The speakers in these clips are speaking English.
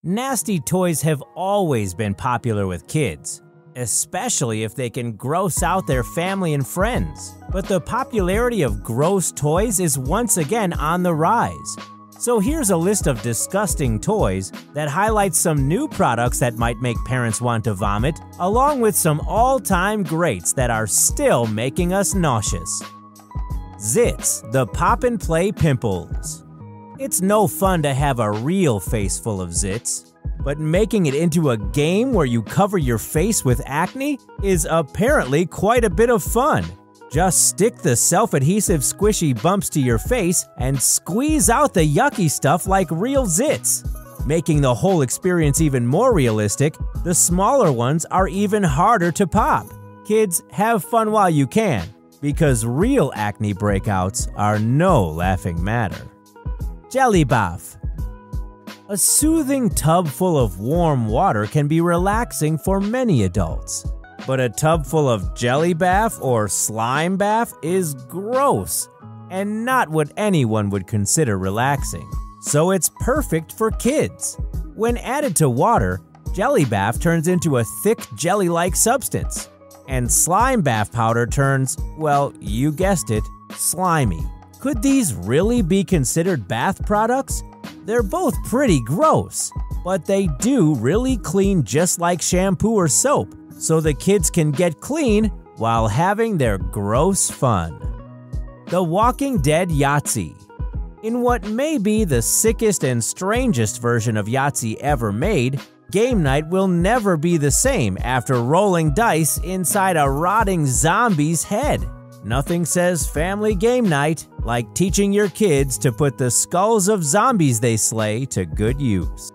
Nasty toys have always been popular with kids, especially if they can gross out their family and friends. But the popularity of gross toys is once again on the rise. So here's a list of disgusting toys that highlights some new products that might make parents want to vomit, along with some all-time greats that are still making us nauseous. Zits, the pop and play pimples. It's no fun to have a real face full of zits, but making it into a game where you cover your face with acne is apparently quite a bit of fun. Just stick the self-adhesive squishy bumps to your face and squeeze out the yucky stuff like real zits. Making the whole experience even more realistic, the smaller ones are even harder to pop. Kids, have fun while you can, because real acne breakouts are no laughing matter. Jelly bath. A soothing tub full of warm water can be relaxing for many adults. But a tub full of jelly bath or slime bath is gross and not what anyone would consider relaxing. So it's perfect for kids. When added to water, jelly bath turns into a thick jelly-like substance. And slime bath powder turns, well, you guessed it, slimy. Could these really be considered bath products? They're both pretty gross, but they do really clean just like shampoo or soap, so the kids can get clean while having their gross fun. The Walking Dead Yahtzee. In what may be the sickest and strangest version of Yahtzee ever made, game night will never be the same after rolling dice inside a rotting zombie's head. Nothing says family game night like teaching your kids to put the skulls of zombies they slay to good use.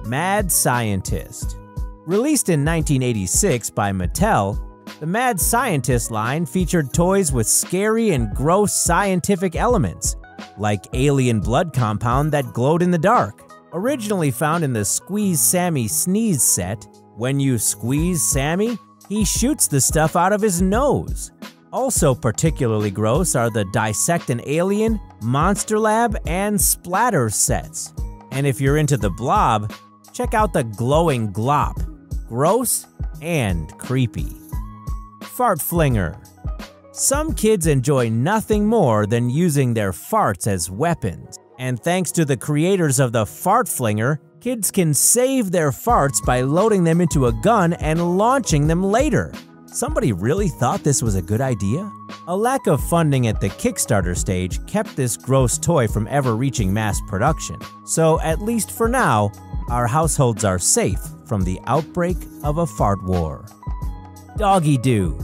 Mad Scientist. Released in 1986 by Mattel, the Mad Scientist line featured toys with scary and gross scientific elements, like alien blood compound that glowed in the dark. Originally found in the Squeeze Sammy Sneeze set, when you squeeze Sammy, he shoots the stuff out of his nose. Also particularly gross are the Dissect an Alien, Monster Lab, and Splatter sets. And if you're into the Blob, check out the Glowing Glop. Gross and creepy. Fart Flinger. Some kids enjoy nothing more than using their farts as weapons. And thanks to the creators of the Fart Flinger, kids can save their farts by loading them into a gun and launching them later. Somebody really thought this was a good idea? A lack of funding at the Kickstarter stage kept this gross toy from ever reaching mass production. So at least for now, our households are safe from the outbreak of a fart war. Doggy Doo.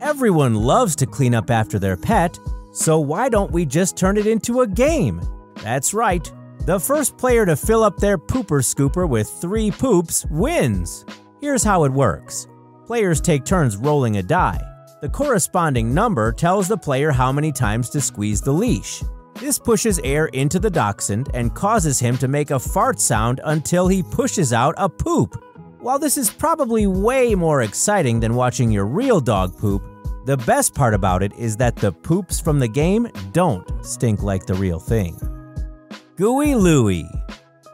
Everyone loves to clean up after their pet, so why don't we just turn it into a game? That's right. The first player to fill up their pooper scooper with 3 poops wins. Here's how it works. Players take turns rolling a die. The corresponding number tells the player how many times to squeeze the leash. This pushes air into the dachshund and causes him to make a fart sound until he pushes out a poop. While this is probably way more exciting than watching your real dog poop, the best part about it is that the poops from the game don't stink like the real thing. Gooey Louie.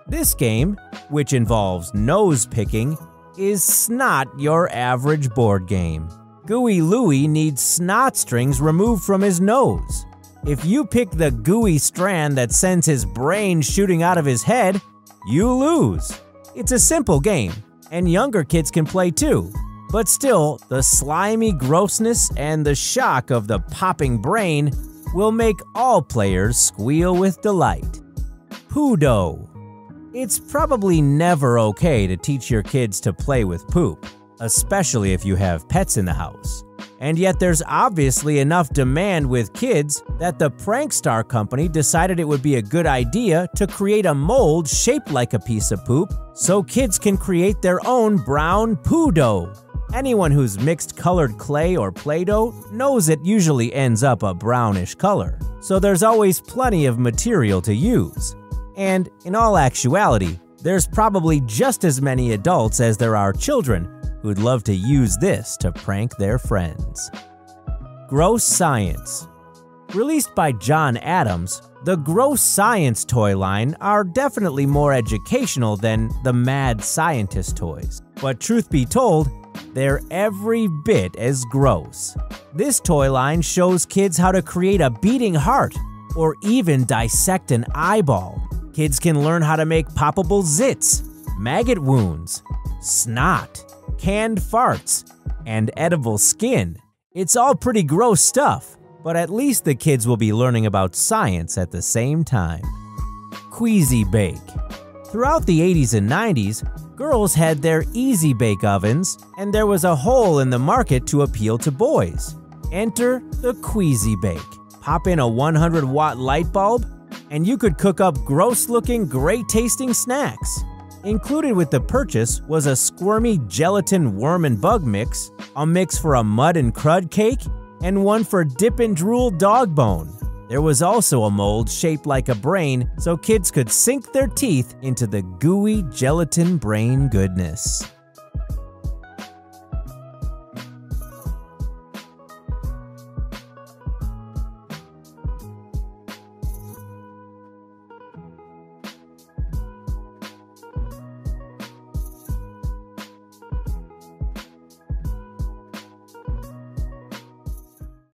This game, which involves nose picking, is not your average board game. Gooey Louie needs snot strings removed from his nose. If you pick the gooey strand that sends his brain shooting out of his head, you lose. It's a simple game, and younger kids can play too. But still, the slimy grossness and the shock of the popping brain will make all players squeal with delight. Poodo. It's probably never okay to teach your kids to play with poop, especially if you have pets in the house. And yet there's obviously enough demand with kids that the Prankstar company decided it would be a good idea to create a mold shaped like a piece of poop so kids can create their own brown Poodo. Anyone who's mixed colored clay or Play-Doh knows it usually ends up a brownish color, so there's always plenty of material to use. And in all actuality, there's probably just as many adults as there are children who'd love to use this to prank their friends. Gross Science. Released by John Adams, the Gross Science toy line are definitely more educational than the Mad Scientist toys. But truth be told, they're every bit as gross. This toy line shows kids how to create a beating heart or even dissect an eyeball. Kids can learn how to make poppable zits, maggot wounds, snot, canned farts, and edible skin. It's all pretty gross stuff, but at least the kids will be learning about science at the same time. Queasy Bake. Throughout the 80s and 90s, girls had their Easy Bake ovens, and there was a hole in the market to appeal to boys. Enter the Queasy Bake. Pop in a 100-watt light bulb, and you could cook up gross-looking, great-tasting snacks. Included with the purchase was a squirmy gelatin worm and bug mix, a mix for a mud and crud cake, and one for dip and drool dog bone. There was also a mold shaped like a brain so kids could sink their teeth into the gooey gelatin brain goodness.